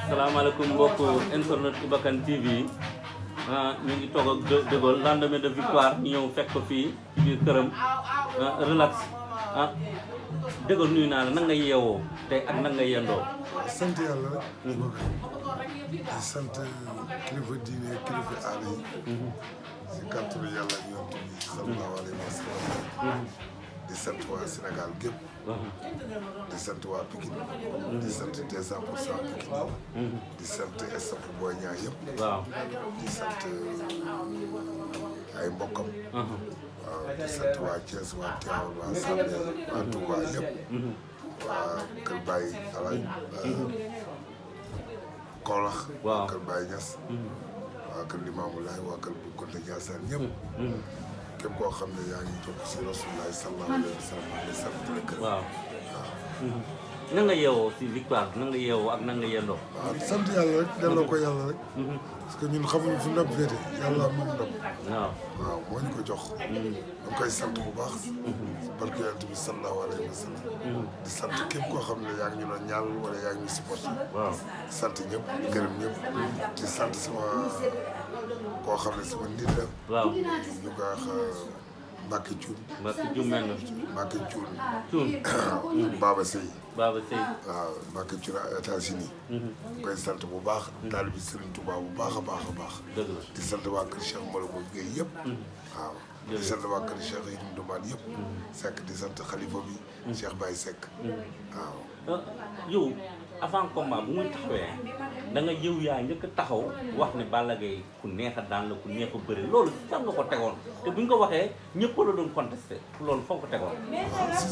salaamaaleykum mbokk internet Ibakan TV ñu ngi toog ak de Gaulle lendemain de victoire ñu ñëw fekk ko fii ci biir këram relax de Gaulle nuyu naa la nan nga yeewoo tey ak nan nga yendoo. sant yàlla rek. di sant kilifa diine kilifa aada yi. si kàttanu yàlla ak yonent bi sallallahu alayhi wa sallam. di sant waa Sénégal gépp. di sant waa Pikine. di sant 200% Pikine. di sant staff Boy Niang yëpp. waaw di sant ay mbokkam. waaw di sant waa Thiès waa Tivaouane waa Sambé waa Touba yëpp. waa Kër Baye Alaaj Kaolack. waaw Kër Baye Niass. waa Kër Limamou Laye waa Kër Bu Konte Ndiassane ñëpp. képp koo xam ne yaa ngi topp si Rasulullah sallallahu alayhi wa sallam di sant la kër. waaw na nga yeewoo si victoire na nga yeewoo ak na nga yendoo. waaw sant yàlla rek delloo ko yàlla rek. parce que ñun xamuñu fu ndam féete yàlla moom ndam. waaw waaw moo ñu ko jox. ñu ngi koy sant bu baax. barke yonent bi sallallahu alayhi wa sallam. di sant képp koo xam ne yaa ngi ñu doon ñaanal wala yaa ngi ñu supporté. waaw di sant ñëpp di gërëm ñëpp. di sant sama koo xam ne sama nit la. waaw ñu koy wax Mbacke Thioune. Mbacke Thioune mel na. Mbacke Thioune. Thioune. Baba Seye. Baba Seye. waaw Mbacke Thioune États-Unis. koy sant bu baax. taalibe Serigne Touba bu baax a baax a baax. dëgg la di sant waa kër Cheikh Malobo Gueye yëpp. waaw di sant waa kër Cheikh Yim Ndoumane yëpp. Seck di sant xalifa bi. Cheikh Baye Seck. waaw. yow avant combat bu muy taxawee da nga yow yaa njëkk a taxaw wax ne Balla Gaye ku neex a daan la ku neex a bëri loolu fan nga ko tegoon te bu ñu ko waxee ñëpp la doon contesté loolu foog ko tegoon. waaw si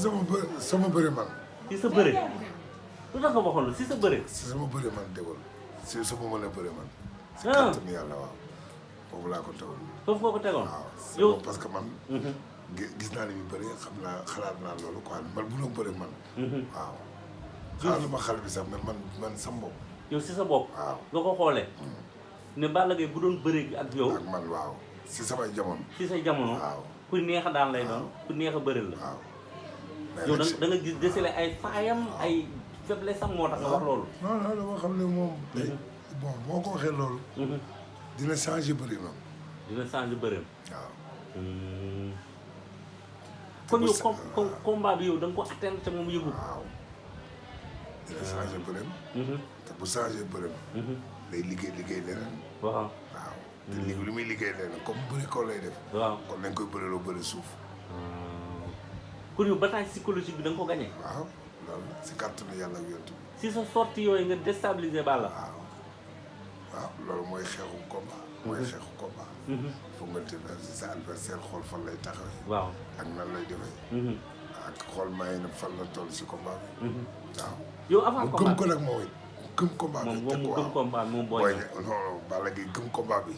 sama bëri man. si sa bëri lu tax nga waxoon la si sa bëri. si sama bëri man déggoo si sama mën a bëri man. si kàttanu yàlla waaw foofu laa ko tegoon. foofu nga ko tegoon. waaw yow parce que man. gis naa li muy bëri xam naa xalaat naa loolu quoi man bu doon bëri man. waaw. xaaral ma xale bi sax mais man sama bopp. yow si sa bopp. waaw nga ko xoolee. ne Balla Gaye bu doon bëree ak yow. ak man waaw si samay jamono. si say jamono. waaw ku neex a daan lay doon ku neex a bëri la. waaw. yow da nga gis déceler ay faayam ay faiblesse am moo tax nga wax loolu. non non dama xam ne moom. bon boo ko waxee loolu. dina changé bëri na. dina changé bëri. waaw. kon yow combat bi yow da nga ko atteindre te moom yëgu. waaw. dina changé bëreem. te bu changé bëreem. day liggéey leneen. waaw. waaw te li muy liggéey leneen comme bëri kaw lay def. waaw kon nañ koy bëreloo bëri suuf. kon yow bataille psychologique bi da nga ko gagné. waaw loolu si kàttanu yàlla ak yonent bi. si sa sortie yooyu nga déstabiliser Balla. waaw waaw loolu mooy xeexu combat. mooy xeexu combat. foog nga tënk sa adversaire xool fan lay taxawee. waaw ak nan lay defee. ak xool may na fan la toll si combat bi. waaw. yow avant mu combat gëm ko nag moom it gëm combat bi. moom mu gëm combat moom Boy Niang. non Balla Gaye gëm combat bi.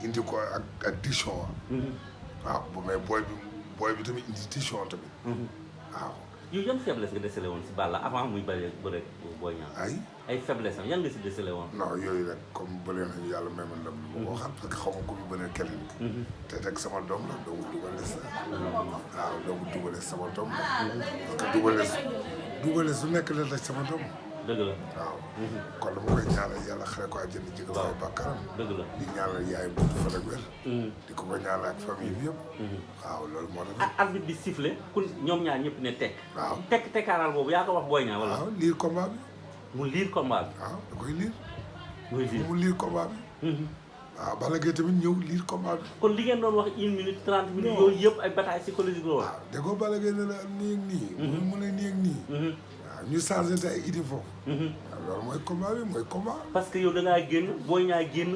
indi ko ak diction. waaw bu mais booy bi tamit indi diction tamit. waaw. yow yan faiblesse nga décelé woon si Balla avant muy bëre Boy Niang. ay faiblesse am yan nga si décelé woon. non yooyu rek comme bële nañu yàlla may ma ndam lu ma ko xam parce que xaw ma ko mu bëre keneen. te rek sama doom la doomu Double Less la. waaw doomu Double Less sama doom la. parce que Double Less su nekk la rek sama doom. dëgg la waaw. kon dama koy ñaanal yàlla xare ko àjjana jégal ay bàkkaaram. dëgg la di ñaanal yaay bu fan ak wér. di ko ñaanal ak famille bi yëpp. waaw loolu moo tax. ak arbitre bi sifflé ku ñoom ñaar ñëpp ne tekk. waaw tekkaaral boobu yaa ko wax Boy Niang wala. waaw liir combat bi. mu liir combat bi. waaw da koy liir. muy liir mu liir combat bi. waaw Balla Gaye tamit ñëw liir combat bi. kon li ngeen doon wax 1 minute 30 minutes yooyu yëpp ay bataille psychologique la woon. waaw déggoo Balla Gaye ne la nii ak nii. mu ne nii ak nii. waaw ñu changé te ay idée foofu. waaw loolu mooy combat bi mooy combat. parce que yow da ngaa génn Boy Niang génn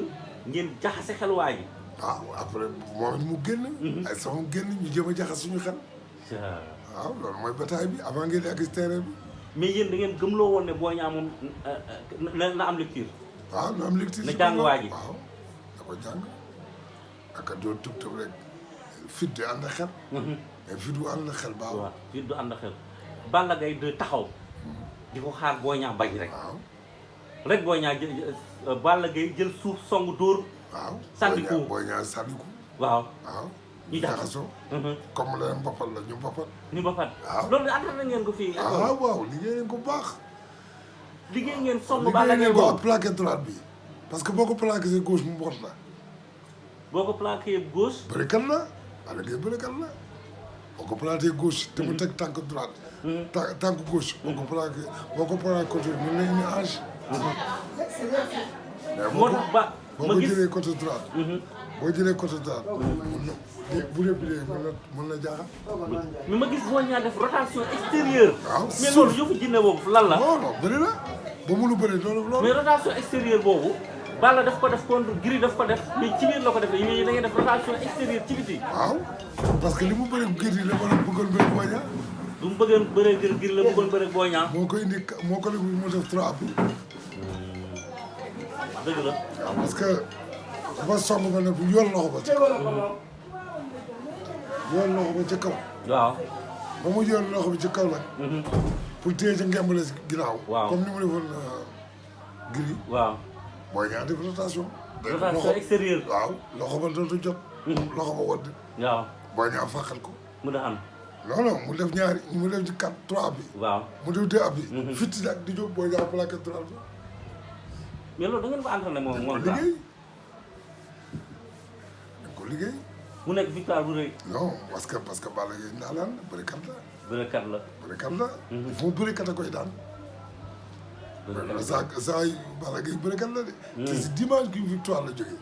ngeen jaxase xel waa ji. waaw après moom it mu génn. ay sama génn ñu jéem a jaxas suñu xel. waaw loolu mooy bataille bi avant ngeen di agis terrain bi. mais yéen da ngeen gëmloo woon ne Boy Niang moom na am lecture. waaw na am lecture na jàng waa ji. waaw da ko jàng ak doo tëb rek fit di ànd ak xel. mais fit du ànd ak xel baaxul. waaw fit du ànd ak xel. Balla Gaye de taxaw di ko xaar Boy Niang bañ rek. waaw rek Boy Niang Balla Gaye jël suuf song dóor. waaw sànni ko Boy Niang sànni ko. waaw. waaw ñu jaxasoo. comme la mbapat la ñu mbapat. ñu mbapat. waaw loolu entraîné ngeen ko fii. waaw waaw liggéey nañ ko baax. liggéey ngeen sonn Balla Gaye boobu boobu plaqué droite bi parce que boo ko plaqué si gauche mu mot la. boo ko plaqué gauche. bërikat la Balla Gaye bërikat la boo ko plaqué gauche. te mu teg tànk droite. tànk gauche. boo ko plaqué côté mën na indi hanche. moo tax ba boo ko jëlee côté droite. boo jëlee côté droite. bu dee mën na jaaxal. mais ma gis boo ñaa def rotation extérieure. waaw mais loolu yëfu jinne boobu lan la. non non bëri na ba mënu bëri loolu. mais rotation extérieure boobu Balla daf ko def contre Gris daf ko def mais ci biir la ko defee yéen da ngeen def rotation extérieure ci biti. waaw parce que li mu bëri Gris la war a bëggoon bëri Boy Niang. du mu bëggeen bëree Gris la bëggoon bëri Boy Niang. moo ko indi moo ko def mu def 3 bi. dëgg la. waaw parce que dafa somb ba ne yoon loxo ba ci kaw. yoon loxo ba ci kaw. waaw. ba mu yoon loxo bi ci kaw nag. pour téye ca ngemb la si ginnaaw. waaw comme ni mu defoon Gris. waaw. Boy Niang def rotation. rotation extérieure. waaw loxo ba dootu jot. loxo ba wodd. waaw. Boy Niang fàqal ko. mu da am. non non mu def ñaari mu def ci 4 3 bi. waaw. mu def 2 bi. fitti nag di jóg Boy Niang plaqué 3 bi. mais loolu da ngeen ko entraîné moom la liggéey. dañ ko liggéey. mu nekk victoire bu rëy. non parce que Balla Gaye ndaanaan bërikat la. bërekat la. bërikat la. fu mu bërikat a koy daan. saa yu Balla Gaye bërikat la de. te si dimanche gi victoire la jógee.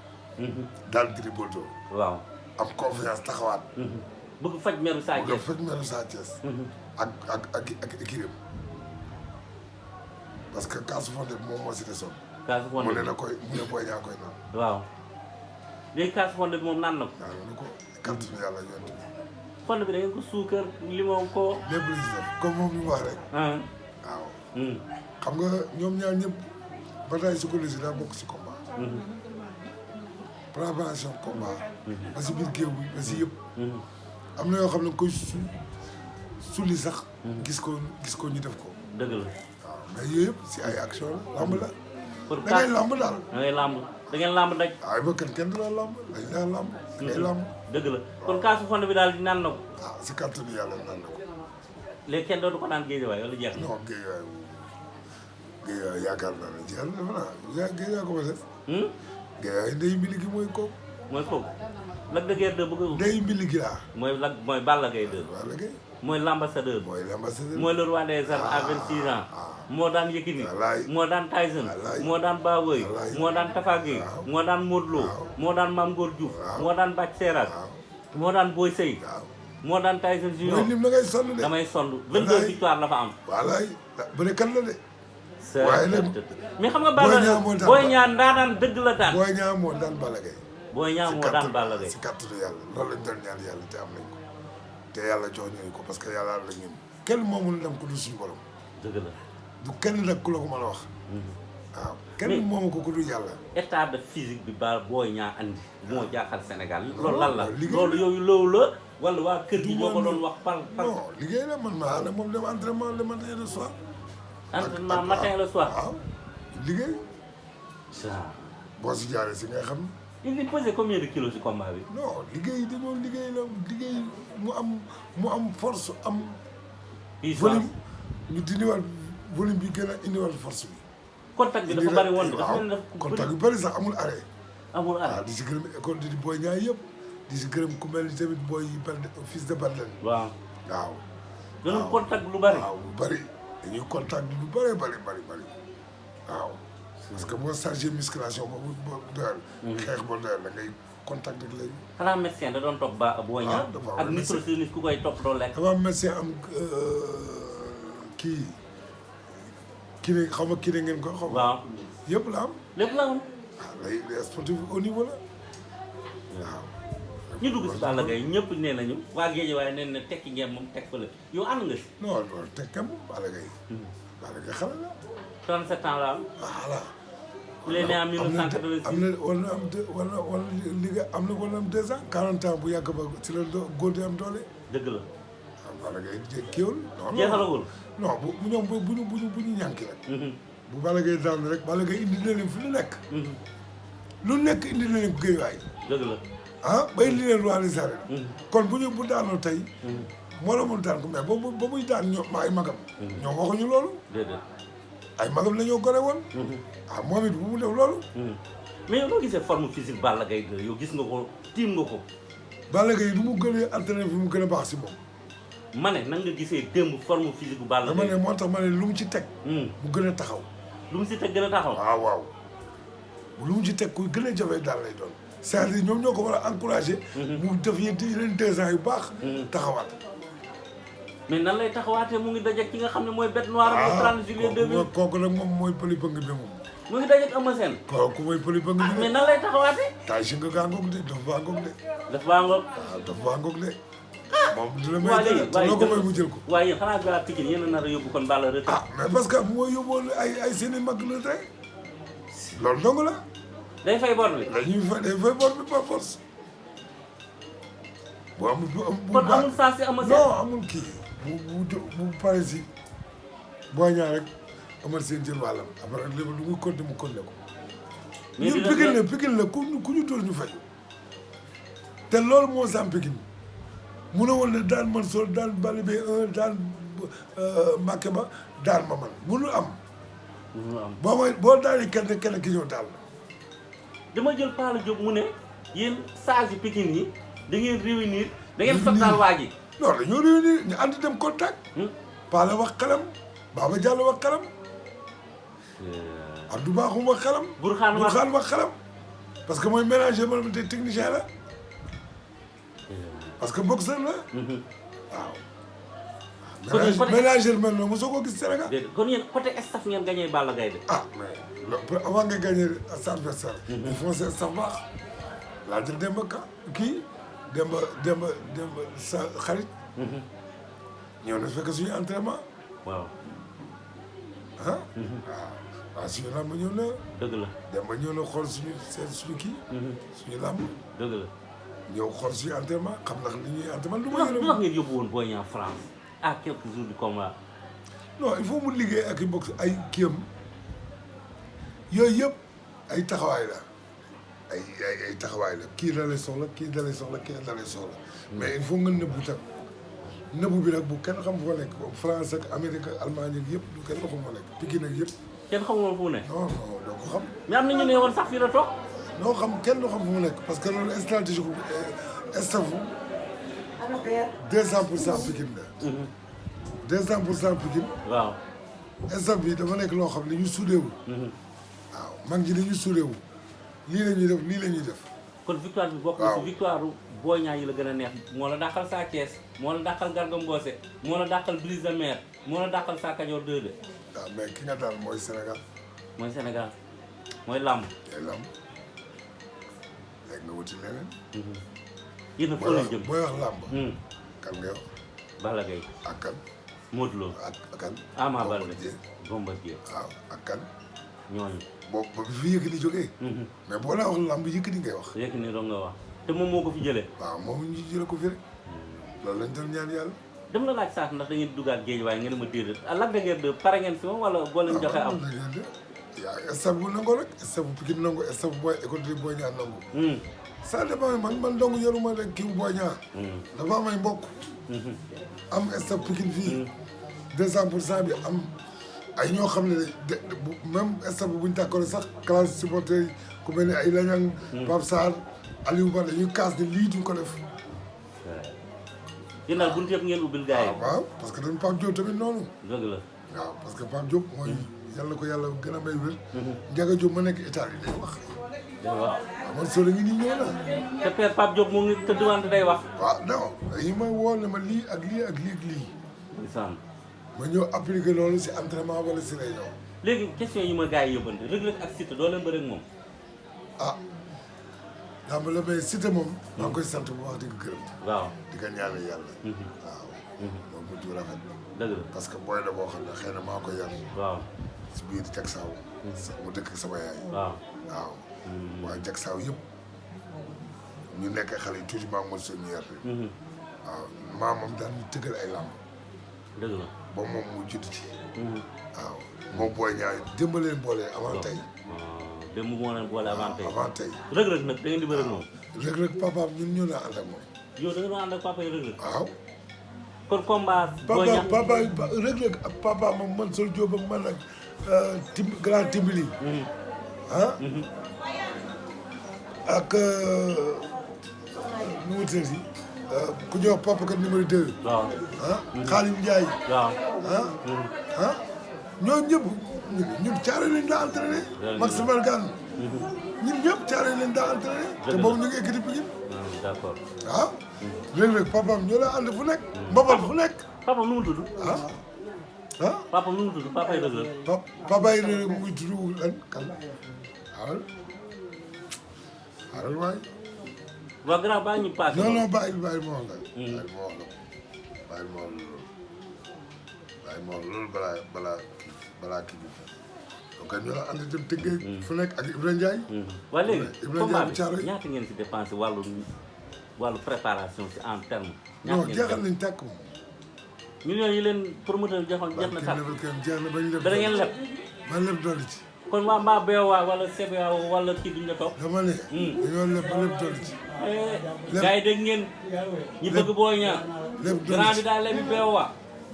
daan Gris Bordeaux. waaw. am confiance taxawaat. bëgg faj meru Sa Thiès. bëgg faj meru Sa Thiès. ak équipe parce que kaasu fonde bi moom moo si desoon. kaasu fonde mu ne Boy Niang koy naan. waaw. léegi kaasu fonde bi moom naan na ko. naan na ko kàttanu yàlla yonent bi. fonde bi da ngeen ko suukar limon ko. lépp lu ci def comme moom ñu wax rek. waaw. xam nga ñoom ñaar ñëpp bataille psychologique daa bokk si combat. préparation combat. ba si biir géew bi ba si yëpp. am na yoo xam ne koy sulli sax. gis ko ñu def ko. dëgg la. waaw mais yooyu yëpp si ay action la lamb la. pour da ngay lamb daal. da ngay lamb da ngeen lamb daj. waaye ba kenn du la lamb dañ laa lamb. da ngay lamb. dëgg la kon kaasu fonde bi daal di naan na ko. waaw si kàttanu yàlla naan na ko. léegi kenn dootu ko naan géejewaay wala jeex na. non géejewaay yaakaar naa ne jeex na defe naa géejewaay ko ma def. géejewaay ndey mbili gi mooy kooku. mooy kooku. Lac de Guiers 2 bëgg ko. ndey mbili gi laa. mooy Balla Gaye 2. Balla Gaye. mooy l'ambassadeur. mooy le roi des arènes à 26 ans. moo daan Yékini. moo daan Tyson. moo daan Baboy. moo daan Tapha Guèye. moo daan Modou Lo. moo daan Mame Ngor Diouf. moo daan Bac Seras. moo daan Boy Sey. moo daan Tyson Junior. mooy lim da ngay sonn de. damay sonn 22 victoire la fa am. wallaay bërekat la de. waaye nag mais xam nga Balla Boy Niang daan dëgg la daan. Boy Niang moo daan Balla Gaye. Boy Niang moo daan Balla Gaye. si kàttanu yàlla loolu lañ doon ñaan yàlla te am nañ ko te yàlla jox ñu ko parce que yàlla la ñun kenn moomul dem ku dul suñu borom. dëgg la. du kenn nag ku la ko mën a wax. waaw kenn moomu ko ku dul yàlla. état de physique bi ba Boy Niang andi moo jaaxal Sénégal loolu lan la. loolu yooyu loolu la wala waa kër gi ñoo ko doon wax par. non liggéey la man maa ne moom dem entraînement le matin et le soir. entraînement matin et le soir. waaw liggéey. ça. boo si jaaree si nga xam. il pesait combien de kilos ci combat bi. non liggéey di moom liggéey la liggéey mu am force am. volume ñu dindiwaat volume bi gën a indiwaat force bi. contact bi dafa bari woon de. dafa contact bi bari sax amul arrêt. amul arrêt waaw di si gërëm école di Boy Niang yëpp di si gërëm ku mel ni tamit booy fils de Badlen. waaw. waaw. dañu contact lu bari. waaw lu bari dañuy contact lu bari waaw. parce que boo chargé musculation boobu doyal. xeex ba doyal da ngay contact ak léegi. xanaa médecin da doon topp ba Boy Niang ak nutritionniste ku koy topp doo lekk. dafa am médecin am kii ne xaw ma kii ne ngeen ko xaw ma. waaw yëpp la am. lépp la am. waaw les sportifs au niveau la waaw. ñu dugg si Balla Gaye ñëpp nee nañu waa Guédiawaye nee na tekki ngeen moom teg fële yow ànd nga si. non non teg kam Balla Gaye. Balla Gaye xale la. 37 ans la am. voilà. il est né en 1986. am na war na am 2 ans. 40 ans bu yàgg ba ci la góor di am doole. dëgg la. waaw Balla Gaye kiiwul. non jeexalagul. non bu ñoom bu ñu ñànki rek. bu Balla Gaye daanu rek Balla Gaye indi na leen fi lu nekk. lu nekk indi na leen ko Guédiawaye. dëgg la. ah ba indi leen roi des arènes. kon bu daanoo tey. moromul daan ko mais ba muy daan ñoom ay magam. ñoom waxuñu loolu. déedéet. ay magam la ñoo gore woon. ah moom it bu mu def loolu. mais yow noo gisee forme physique Balla Gaye yow gis nga ko tiim nga ko. Balla Gaye lu mu gënee entraîné fi mu gën a baax si moom. ma ne nan nga gisee démb forme physique bu Balla Gaye. dama ne moo tax ma ne lu mu ci teg. mu gën a taxaw. lu mu si teg gën a taxaw. waaw waaw lu mu ci teg ku gën a jafe daal lay doon. c'est-à-dire ñoom ñoo ko war a encouragé. mu def yeneen 2 ans yu baax. taxawaat. mais nan lay taxawaatee mu ngi dajeeg ki nga xam ne mooy bête noire. le 30 juillet 2000 kooku nag moom mooy pëli bëng bi moom. mu ngi dajeeg Eumeu Sène. kooku mooy pëli bëng bi. mais nan lay taxawaatee. taay si nga gaa ngoog de daf baa ngoog de. daf baa ngoog. waaw daf baa ngoog de. moom dina may jël te loo ko may mu jël ko. waaye yéen xanaa gaa Pikine yéen a nar a yóbbu kon Balla retraite. ah mais parce que mooy yóbboon ay seen i mag retraite loolu dong la. day fay bor bi. dañuy fay day fay bor bi par force. bu amul kon amul saa si Eumeu Sène. non amul kii. bu pare si boo ñaar rek Eumeu Sène jël wàllam après léegi lu muy continuer mu continuer ko. mais ñun Pikine la ku ñu dóor ñu fay. te loolu moo sam Pikine mu ne woon ne daan man sol daan Balla Gaye 1 daan Mbacké ba daan ma man mënul am. mënul am boo daanee kenn ki ñëw daal la. dama jël Pala Diop mu ne yéen sages yi Pikine yi da ngeen réunir da ngeen sottal waa ji. non dañoo réunir ñu ànd dem contact. Pala wax xelam Baba Diallo wax xelam. Abdou Bakhoum wax xelam. Burkhane wax xelam. parce que mooy ménager ma te technicien la. parce que boxeur la. waaw. ménager mel noonu mosoo ko gis Sénégal. déedéet kon yéen côté staff ngeen gagné Balla Gaye de. ah mais avant nga gagné sa adversaire. il faut que staff baax. laa jël Demba kii Demba sa xarit. ñëw na fekk suñu entraînement. waaw. ah. waaw suñu làmb ñëw na. dëgg la Demba ñëw na xool suñu kii. suñu làmb. dëgg la. ñëw xool suñu entraînement xam ndax li ñuy entraînement du ma yërëm. lu tax ngeen yóbbu woon Boy Niang France à quelques jours du combat. non il faut mu liggéey ak i box ay kiyam yooyu yëpp ay taxawaay la ay taxawaay la kii da lay soxla kii da lay soxla kii da lay soxla mais il faut nga nëbbu tam nëbbu bi nag bu kenn xam fu nekk France ak Amérique ak Allemagne ak yëpp du kenn xam fu nekk Pikine ak yëpp. kenn xamul woon fu mu nekk. non non doo ko xam. mais am na ñu ne woon sax fii la toog. noo xam kenn du xam fu mu nekk parce que loolu stratégie bu stafu 200% Pikine la. 200% Pikine. waaw. staf bi dafa nekk loo xam ne ñu suudeewul. waaw mag ñi dañuy suudeewul lii la ñuy def lii la ñuy def. kon victoire bi bokk na si victoire Boy Niang yi la gën a neex moo la dàqal Sa Thiès moo la dàqal Garga Mbossé moo la dàqal Brise de Mer moo la dàqal Sa Kajoor 2 de. waaw mais ki nga daal mooy Sénégal. mooy Sénégal mooy làmb. mooy làmb léegi nga wuti leneen. yéen a foo leen jëm booy wax làmb. kan nga yow. Balla Gaye. ak kan. Modou Lo. ak kan. Ama Baldé. Bombardier. waaw ak kan. ñooñu. boobu ba fi Yékini jógee. mais boo laa wax làmb Yékini ngay wax. Yékini dong nga wax te moom moo ko fi jëlee. waaw moom ñu jëlee ko fi rek. loolu lañ doon ñaan yàlla. dem la laaj sax ndax da ngeen duggaat géej waaye ngeen ma déedéet Lac de Guiers 2 pare ngeen si moom wala boo leen joxe am. yaa staff bu nangoo rek staff bu Pikine nangu staff bu école de Boy Niang nangu. ça dépend man dong yoruma rek kii bu Boy Niang. dafa am ay mbokk. am staff Pikine fii 200% bi am ay ñoo xam ne même staff bu ñu tàkkoon sax classe supporter yi ku mel ne ay Lañang. Pape Sarr Aliou Ba dañuy kaas ne lii duñ ko def. yéen daal buntu yëpp ngeen ubbil gars yi. waaw parce que dañ Pape Diop tamit noonu. dëgg la. waaw parce que Pape Diop mooy yàlla ko yàlla gën a may wér. Ndiaga Diop ma nekk Italie day wax. day wax waaw man soo la ngi nii ñëw na. te père Pape Diop mu ngi tëdd wante day wax. waaw non dañu may woo ne ma lii ak lii ak lii ak lii. ndeysaan. ma ñëw appliqué loolu si entraînement wala si réunion. léegi question yi ma gars yi yóbbante Reug Reug ak Siteu doo leen bëre ak moom. ah daa ma la may Siteu moom. maa ngi koy sant bu wax di ko gërëm. waaw di ko ñaanal yàlla. waaw. moom mu tuur rafet. dëgg la parce que booy la boo xam ne xëy na maa ko yar. waaw. si biir Jaksaaw. mu dëkk sama yaay. waaw. waaw. waa Jaksaaw yëpp ñu nekk xale yi tuuti maa ngi mën ñu yar. waaw maamam daan ñu tëggal ay làmb. dëgg la. ba moom mu judd ci. waaw moom booy ñaar démb leen boole avant tey. démb moo leen boole avant tey. avant tey. Reug Reug nag da ngeen di bëre ak moom. Reug Reug papaam ñun ñoo naa ànd ak moom. yow da nga doon ànd ak papa yi Reug Reug. waaw. kon combat. boo ñaax papa Reug Reug ak papa moom man sol Diop ak man ak grand Timbili. ah. ak nu mu tëddee ku ñëw Papa Kat numéro 2. waaw Xaalim Ndiaye. waaw ñooñu ñëpp ñun caare lañ daa entraîné. Maximal Gan. ñun ñëpp caare lañ daa entraîné. te boobu ñu ngi équipe bi ñun. d'accord. waaw. léeg-léeg papaam ñoo la ànd fu nekk. mbabal fu nekk. papa nu mu tudd. papa nu mu tudd papa yi dëgg la. papa yi dëgg muy tudd lan kan. waaw. xaaral waay. waaw grand baa ñu paase. non bàyyi ma wax la. bàyyi ma wax loolu balaa kii bi. donc ñoo la ànd dem tëggee fu nekk ak Ibrahima Ndiaye. waaw léegi combat Thiaroye bi ñaata ngeen si dépensé wàllu préparation si en terme. non jeexal nañ tàkk moom. millions yi leen promoteur bi joxoon jeex na tàkk. jeex na bañ leb. dana ngeen leb. ba leb dolli ci. kon waa mbaa BOA wala CBA wala kii duñ la toog. dama ne. dañoo leb ba leb dolli ci. gars yi dégg ngeen. ñi bëgg Boy Niang. leb dolli ci grand bi daal lebi BOA.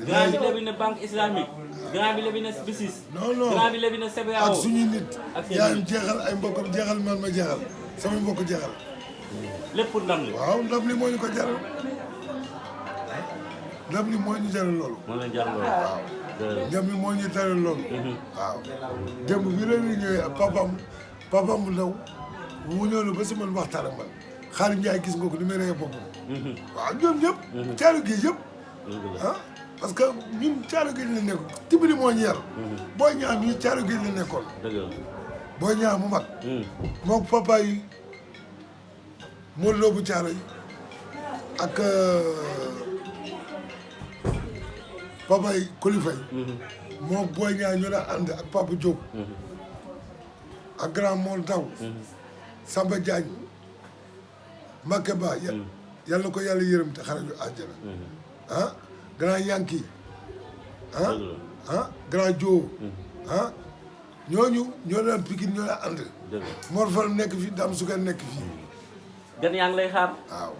grand bi lebi na banque islamique. grand bi lebi na BICIS. non grand bi lebi na CBA. ak suñuy nit. ak seen yaayam jeexal ay mbokkam jeexal man ma jeexal sama mbokk jeexal. lépp pour ndam li. waaw ndam li moo ñu ko jaral. ndam li moo ñu jaral loolu. moo leen jaral loolu. waaw ndam li moo ñu jaral loolu. waaw démb bi leen di ñëwee papam bu ndaw mu ñëw na ba si man waxtaan ak man Xaalim Ndiaye gis nga ko ni may rey boppam. waaw ñoom ñëpp. caalu gi yëpp. parce que ñun caalu gi la nekkoon Timbili moo ñu yar. Boy Niang ñii caalu gi la nekkoon. dëgg la. Boy Niang mu mag. moom papa yi Modou Lo bu caaro yi ak papa yi Kolifay. moom Boy Niang ñu la ànd ak Papa Diop. ak grand Mol Daw. Samba Diagne. Makke Ba yàlla ko yàlla yërëm te xare ñu àjjana. grand Yanki. grand Dio. ñooñu ñoo daan Pikine ñoo daan ànd. Mor Fall nekk fi Dame Suka nekk fii. gan yaa ngi lay xaar. waaw.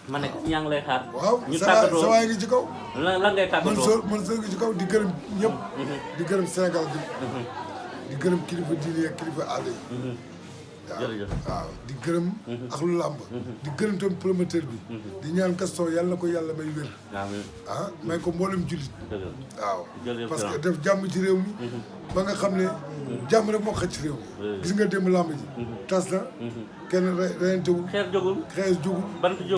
ma nekk yaa ngi lay xaar. waaw ñu tàggatoo sa waay ngi ci kaw. lan ngay tàggatoo man soo ngi ci kaw di gërëm ñëpp. di gërëm Sénégal bi. di gërëm kilifa diine ak kilifa aada yi. jërëjëf waaw di gërëm ak lu làmb di gërëm tam promoteur bi di ñaan Gaston yàlla na ko yàlla may wér may ko mboolem jullit waaw parce que def jàmm ci réew mi ba nga xam ne jàmm rek moo xëcc ci réew mi gis nga démb làmb ji tas na kenn reyantewul xees jógul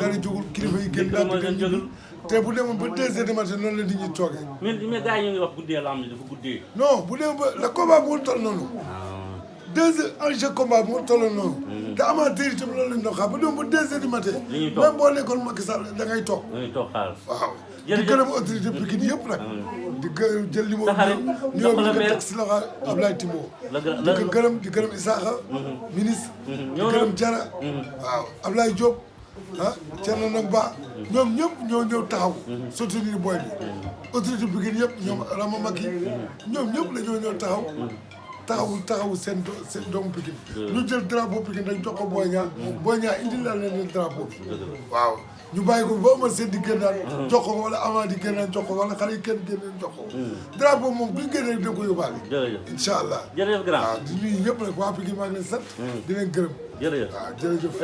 dara jógul kilifa yi génn daal di dem te bu demoon ba 2 heures du matin noonu la nit ñi toogee mais gars yi ñu ngi wax guddee làmb ji dafa guddee non bu demoon ba le combat moo toll noonu 2 heures enjeu combat moo tolloon noonu. te amateur yi tamit loolu lañ doon xaar ba doon ba 2 heures du matin. même boo nekkoon Macky Sall da ngay toog. xaar. waaw di gërëm autorité Pikine yëpp nag. di gërëm jël li mu ñëw ñu ko teg si loxo Ablaye Timbo. di ko gërëm di gërëm Isaaxa. ministre. di gërëm Diarra. waaw Ablaye Diop. Thierno Nag Ba. ñoom ñëpp ñoo ñëw taxaw. soutenir boy bi. autorité Pikine yëpp ñoom Rama Maki. ñoom ñëpp la ñoo ñëw taxawu seen doomu Pikine ñu jël drapeau Pikine rek jox ko Boy Niang Boy Niang indi la leen drapeau bi waaw ñu bàyyi ko ba amal seen di génnaan jox ko wala avant di génnaan jox ko wala xale yi kenn génneen jox ko drapeau moom buñ génnee rek da ko yóbbaale incha allah jërëjëf grand waaw di nuyu ñëpp nag waa Pikine maa ngi leen sant di leen gërëm jërëjëf waaw jërëjëf